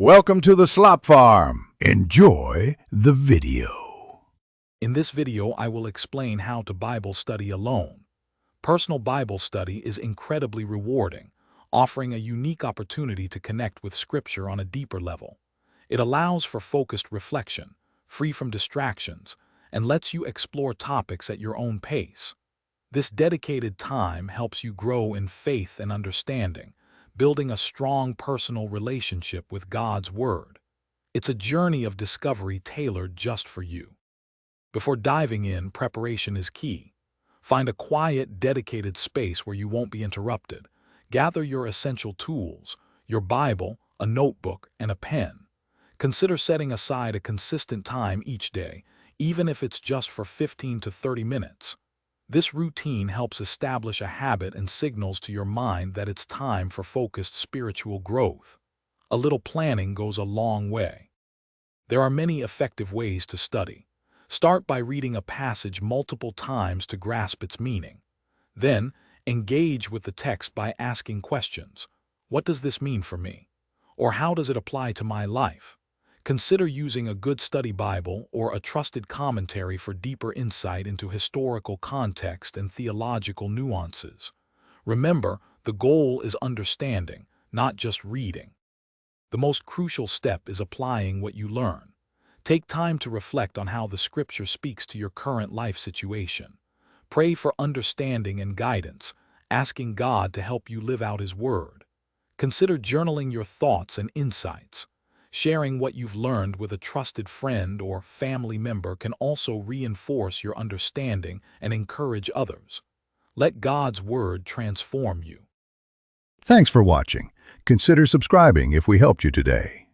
Welcome to the Slop Farm. Enjoy the video. In this video, I will explain how to Bible study alone. Personal Bible study is incredibly rewarding, offering a unique opportunity to connect with Scripture on a deeper level. It allows for focused reflection, free from distractions, and lets you explore topics at your own pace. This dedicated time helps you grow in faith and understanding, building a strong personal relationship with God's Word. It's a journey of discovery tailored just for you. Before diving in, preparation is key. Find a quiet, dedicated space where you won't be interrupted. Gather your essential tools, your Bible, a notebook, and a pen. Consider setting aside a consistent time each day, even if it's just for 15 to 30 minutes. This routine helps establish a habit and signals to your mind that it's time for focused spiritual growth. A little planning goes a long way. There are many effective ways to study. Start by reading a passage multiple times to grasp its meaning. Then, engage with the text by asking questions. What does this mean for me? Or how does it apply to my life? Consider using a good study Bible or a trusted commentary for deeper insight into historical context and theological nuances. Remember, the goal is understanding, not just reading. The most crucial step is applying what you learn. Take time to reflect on how the Scripture speaks to your current life situation. Pray for understanding and guidance, asking God to help you live out His Word. Consider journaling your thoughts and insights. Sharing what you've learned with a trusted friend or family member can also reinforce your understanding and encourage others. Let God's Word transform you. Thanks for watching. Consider subscribing if we helped you today.